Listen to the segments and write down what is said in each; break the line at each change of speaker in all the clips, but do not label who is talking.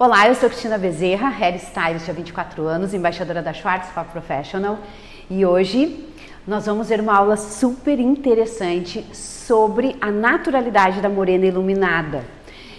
Olá, eu sou Cristina Bezerra, hairstylist há 24 anos, embaixadora da Schwarzkopf Professional, e hoje nós vamos ver uma aula super interessante sobre a naturalidade da morena iluminada.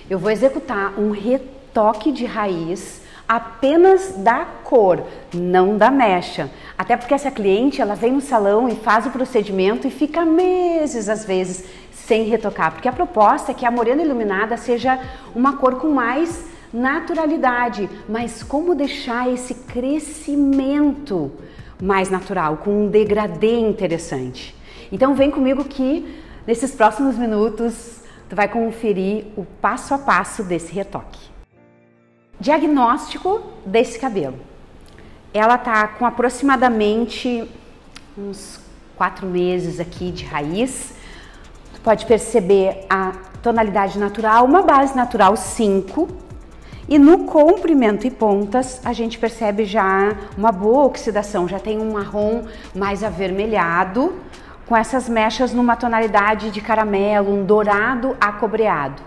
Eu vou executar um retoque de raiz apenas da cor, não da mecha. Até porque essa cliente, ela vem no salão e faz o procedimento e fica meses, às vezes, sem retocar. Porque a proposta é que a morena iluminada seja uma cor com mais naturalidade. Mas como deixar esse crescimento mais natural, com um degradê interessante? Então vem comigo que nesses próximos minutos tu vai conferir o passo a passo desse retoque. Diagnóstico desse cabelo. Ela tá com aproximadamente uns 4 meses aqui de raiz. Tu pode perceber a tonalidade natural, uma base natural 5. E no comprimento e pontas a gente percebe já uma boa oxidação, já tem um marrom mais avermelhado, com essas mechas numa tonalidade de caramelo, um dourado acobreado.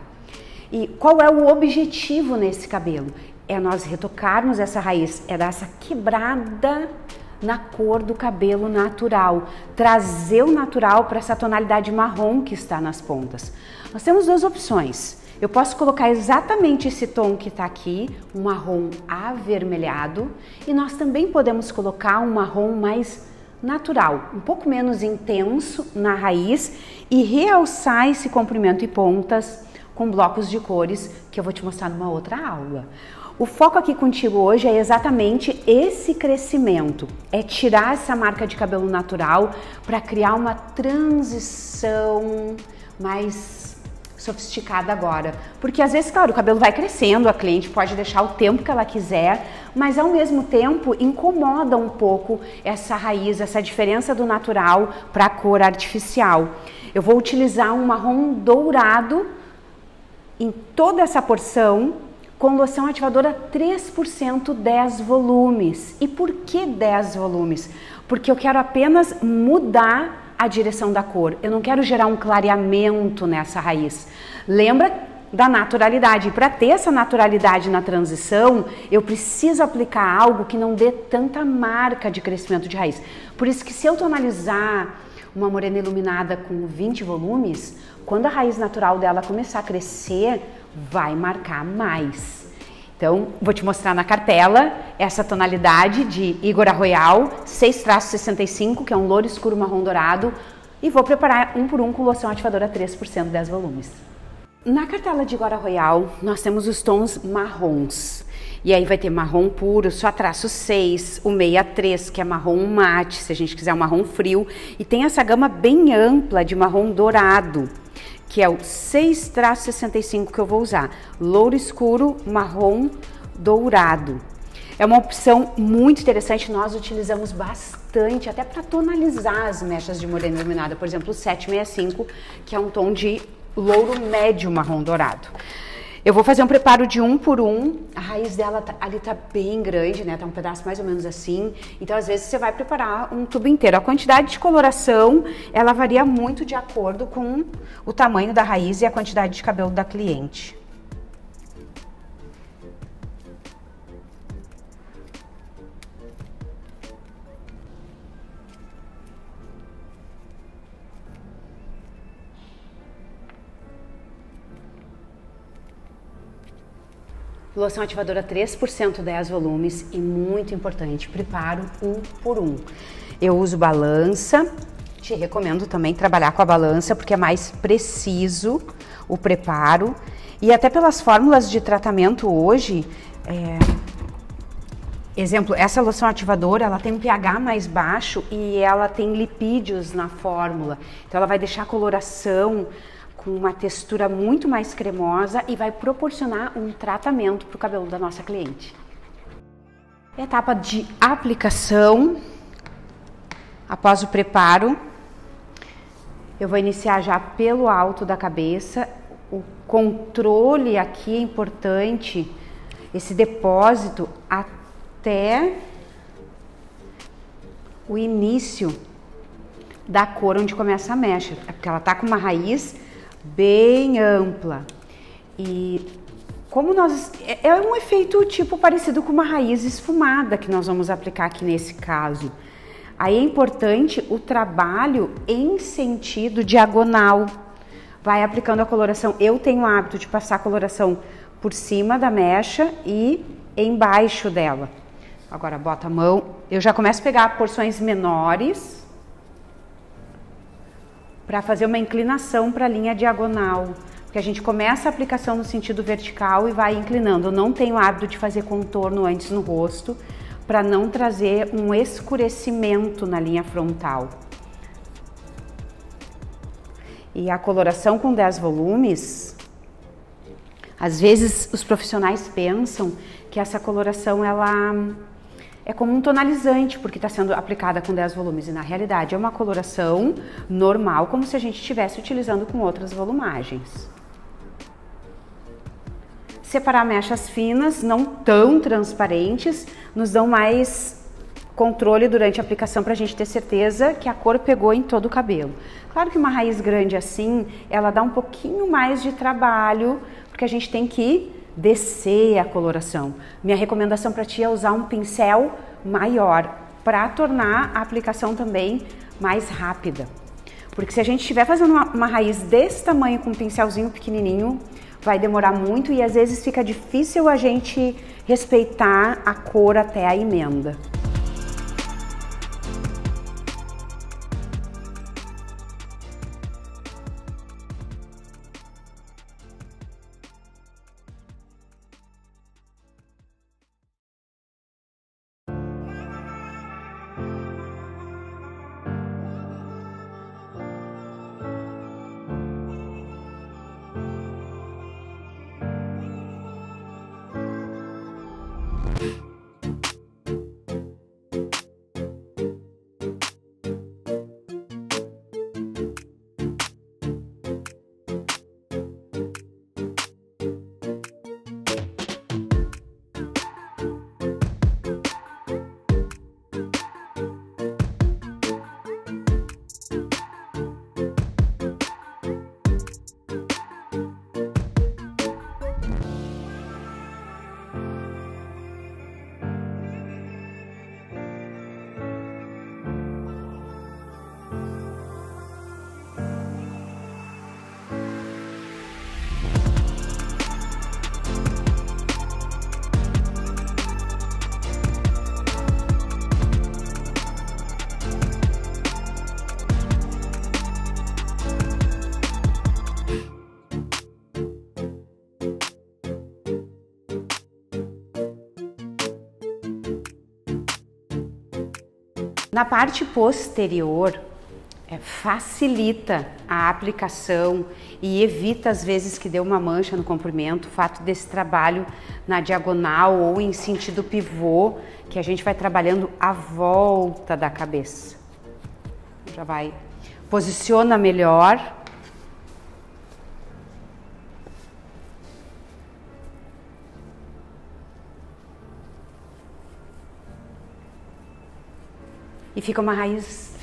E qual é o objetivo nesse cabelo? É nós retocarmos essa raiz, é dar essa quebrada na cor do cabelo natural, trazer o natural para essa tonalidade marrom que está nas pontas. Nós temos duas opções. Eu posso colocar exatamente esse tom que está aqui, um marrom avermelhado, e nós também podemos colocar um marrom mais natural, um pouco menos intenso na raiz e realçar esse comprimento e pontas com blocos de cores que eu vou te mostrar numa outra aula. O foco aqui contigo hoje é exatamente esse crescimento, é tirar essa marca de cabelo natural para criar uma transição mais sofisticada agora, porque às vezes, claro, o cabelo vai crescendo, a cliente pode deixar o tempo que ela quiser, mas ao mesmo tempo incomoda um pouco essa raiz, essa diferença do natural para a cor artificial. Eu vou utilizar um marrom dourado em toda essa porção, com loção ativadora 3%, 10 volumes. E por que 10 volumes? Porque eu quero apenas mudar a direção da cor. Eu não quero gerar um clareamento nessa raiz. Lembra da naturalidade. E para ter essa naturalidade na transição, eu preciso aplicar algo que não dê tanta marca de crescimento de raiz. Por isso que se eu tonalizar uma morena iluminada com 20 volumes, quando a raiz natural dela começar a crescer, vai marcar mais. Então, vou te mostrar na cartela essa tonalidade de Igor Arroyal 6-65, que é um louro escuro marrom dourado, e vou preparar um por um com loção ativadora 3%, 10 volumes. Na cartela de Igor Arroyal, nós temos os tons marrons. E aí vai ter marrom puro, só traço 6, o 63, que é marrom mate, se a gente quiser um marrom frio. E tem essa gama bem ampla de marrom dourado, que é o 6-65 que eu vou usar. Louro escuro, marrom dourado. É uma opção muito interessante, nós utilizamos bastante, até para tonalizar as mechas de morena iluminada. Por exemplo, o 765, que é um tom de louro médio marrom dourado. Eu vou fazer um preparo de um por um, a raiz dela ali tá bem grande, né? Tá um pedaço mais ou menos assim, então às vezes você vai preparar um tubo inteiro. A quantidade de coloração, ela varia muito de acordo com o tamanho da raiz e a quantidade de cabelo da cliente. Loção ativadora 3%, 10 volumes e muito importante, preparo um por um. Eu uso balança, te recomendo também trabalhar com a balança porque é mais preciso o preparo e até pelas fórmulas de tratamento hoje, exemplo, essa loção ativadora, ela tem um pH mais baixo e ela tem lipídios na fórmula, então ela vai deixar a coloração com uma textura muito mais cremosa e vai proporcionar um tratamento para o cabelo da nossa cliente. Etapa de aplicação. Após o preparo, eu vou iniciar já pelo alto da cabeça. O controle aqui é importante, esse depósito até o início da cor onde começa a mecha, porque ela tá com uma raiz bem ampla e como é um efeito tipo parecido com uma raiz esfumada que nós vamos aplicar aqui nesse caso. Aí é importante o trabalho em sentido diagonal. Vai aplicando a coloração. Eu tenho o hábito de passar a coloração por cima da mecha e embaixo dela. Agora bota a mão. Eu já começo a pegar porções menores para fazer uma inclinação para a linha diagonal. Porque a gente começa a aplicação no sentido vertical e vai inclinando. Eu não tenho o hábito de fazer contorno antes no rosto, para não trazer um escurecimento na linha frontal. E a coloração com 10 volumes, às vezes os profissionais pensam que essa coloração ela é como um tonalizante, porque está sendo aplicada com 10 volumes, e na realidade é uma coloração normal, como se a gente estivesse utilizando com outras volumagens. Separar mechas finas, não tão transparentes, nos dão mais controle durante a aplicação para a gente ter certeza que a cor pegou em todo o cabelo. Claro que uma raiz grande assim, ela dá um pouquinho mais de trabalho, porque a gente tem que descer a coloração. Minha recomendação para ti é usar um pincel maior, para tornar a aplicação também mais rápida. Porque se a gente estiver fazendo uma raiz desse tamanho com um pincelzinho pequenininho, vai demorar muito e às vezes fica difícil a gente respeitar a cor até a emenda. Na parte posterior, facilita a aplicação e evita às vezes que dê uma mancha no comprimento, o fato desse trabalho na diagonal ou em sentido pivô, que a gente vai trabalhando à volta da cabeça. Já vai, posiciona melhor. E fica uma raiz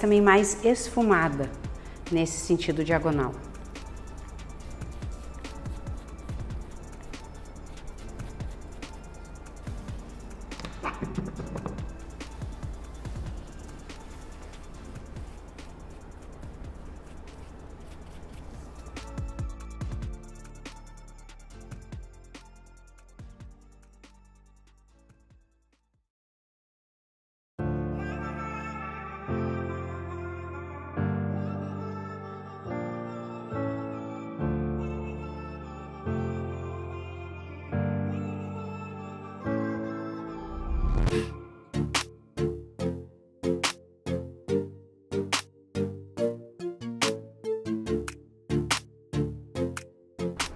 também mais esfumada nesse sentido diagonal.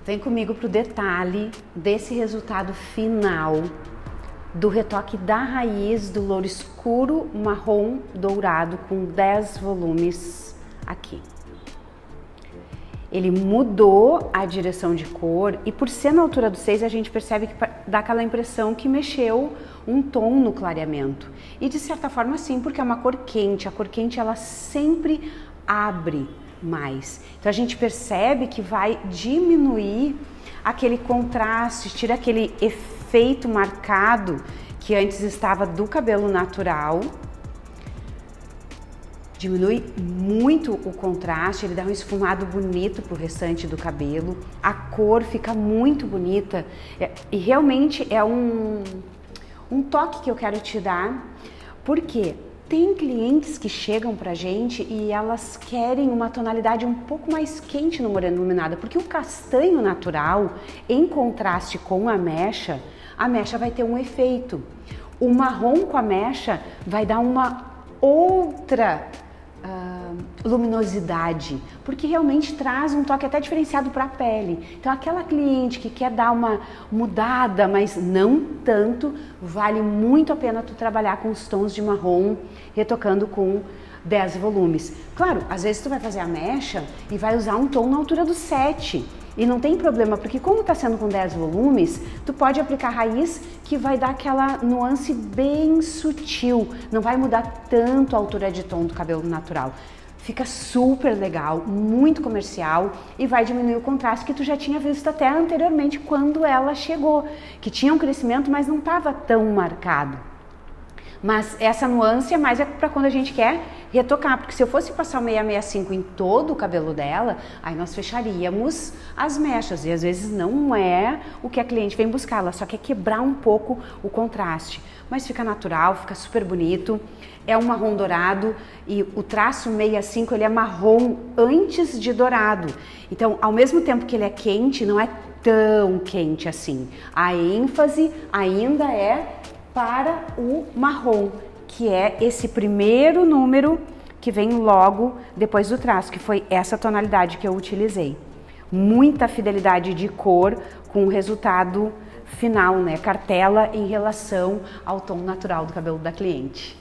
Vem comigo para o detalhe desse resultado final do retoque da raiz do louro escuro marrom dourado com 10 volumes aqui. Ele mudou a direção de cor e por ser na altura do 6 a gente percebe que dá aquela impressão que mexeu um tom no clareamento. E de certa forma sim, porque é uma cor quente. A cor quente ela sempre abre mais. Então a gente percebe que vai diminuir aquele contraste, tira aquele efeito marcado que antes estava do cabelo natural. Diminui muito o contraste, ele dá um esfumado bonito pro restante do cabelo, a cor fica muito bonita e realmente é um toque que eu quero te dar, porque tem clientes que chegam pra gente e elas querem uma tonalidade um pouco mais quente no moreno iluminado, porque o castanho natural, em contraste com a mecha vai ter um efeito. O marrom com a mecha vai dar uma outra luminosidade, porque realmente traz um toque até diferenciado para a pele. Então aquela cliente que quer dar uma mudada, mas não tanto, vale muito a pena tu trabalhar com os tons de marrom, retocando com 10 volumes. Claro, às vezes tu vai fazer a mecha e vai usar um tom na altura do 7. E não tem problema, porque como está sendo com 10 volumes, tu pode aplicar raiz que vai dar aquela nuance bem sutil, não vai mudar tanto a altura de tom do cabelo natural. Fica super legal, muito comercial e vai diminuir o contraste que tu já tinha visto até anteriormente quando ela chegou, que tinha um crescimento, mas não estava tão marcado. Mas essa nuance é mais para quando a gente quer retocar, porque se eu fosse passar o 665 em todo o cabelo dela, aí nós fecharíamos as mechas e às vezes não é o que a cliente vem buscar, ela só quer quebrar um pouco o contraste. Mas fica natural, fica super bonito, é um marrom dourado e o traço 65 ele é marrom antes de dourado. Então, ao mesmo tempo que ele é quente, não é tão quente assim. A ênfase ainda é para o marrom, que é esse primeiro número que vem logo depois do traço, que foi essa tonalidade que eu utilizei. Muita fidelidade de cor com o resultado final, né? Cartela em relação ao tom natural do cabelo da cliente.